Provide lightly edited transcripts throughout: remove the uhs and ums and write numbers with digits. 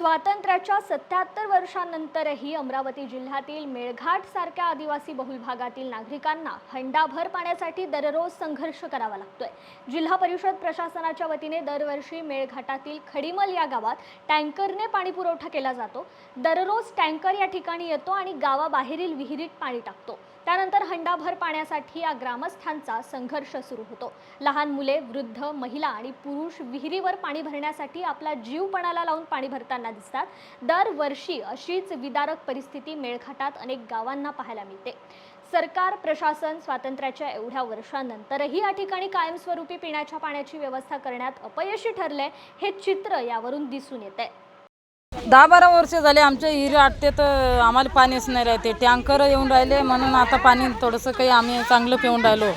स्वातंत्र्याच्या 77 वर्षांनंतरही अमरावती जिल्ह्यातील मेळघाट सारख्या आदिवासी बहुल भागातील नागरिकांना हंडाभर पाण्यासाठी दररोज संघर्ष करावा लागतोय। जिल्हा परिषद प्रशासनाच्या वतीने दरवर्षी मेळघाटातील खडीमल या गावात टँकरने पाणी पुरवठा केला जातो। दररोज टँकर या ठिकाणी येतो आणि गावाबाहेरील विहिरीत पाणी टाकतो। त्यानंतर हंडाभर पाण्यासाठी या ग्रामस्थांचा संघर्ष सुरू होतो। लहान मुले, वृद्ध, महिला आणि पुरुष विहिरीवर पाणी भरण्यासाठी आपला जीव पणाला लावून पाणी भरताना दिसतात। दरवर्षी अशीच विदारक परिस्थिती मेळघाटात अनेक गावांना पाहायला मिळते। सरकार, प्रशासन स्वातंत्र्याच्या एवढ्या वर्षांनंतरही या ठिकाणी कायमस्वरूपी पिण्याच्या पाण्याची व्यवस्था करण्यात अपयशी ठरले, हे चित्र यावरून दिसून येते। 10-12 वर्ष झाले आमच्या हिरी आटते तर आम्हाला पाणीच नाही राहते। टँकर येऊन राहिले म्हणून आता पाणी थोडंसं काही आम्ही चांगलं पिऊन राहिलो,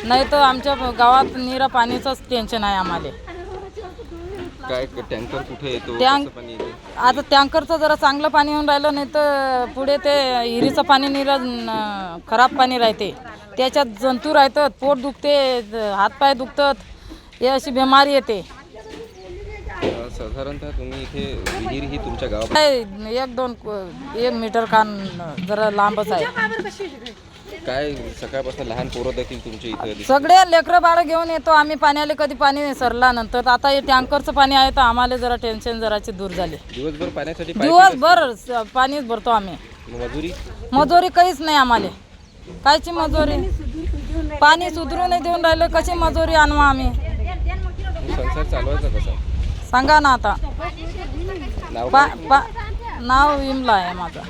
नाही तर आमच्या गावात निरा पाणीचंच टेन्शन आहे आम्हाला। काय टँकर कुठे येतो? आता टँकरचं जरा चांगलं पाणी येऊन राहिलं, नाही तर पुढे ते हिरीचं पाणी निरा खराब पाणी राहते। त्याच्यात जंतू राहतात, पोट दुखते, हातपाय दुखतात, हे अशी बिमारी येते। साधारणतः तुम्ही इथे विहीर ही तुमच्या गावात 1 मीटर कान जरा लांबच आहे। काय सकाळपासून लहान पोरं देखील तुमच्या इथे सगळे लेकरं बाळ घेऊन येतो आम्ही पाण्याला, कधी पाणी सरल्यानंतर। आता हे टँकरचं पाणी आहे तर आम्हाला जरा टेन्शन जराची दूर झाले। दिवसभर पाण्यासाठी दिवसभर पाणीच भरतो आम्ही। मजुरी काहीच नाही आम्हाला, कायची मजुरी? पाणी सुधरू नाही देऊन राहिलं, कशी मजुरी आणू आम्ही? संसार चालवायचा कसा सांगा ना आता। नाव विमला आहे माझं।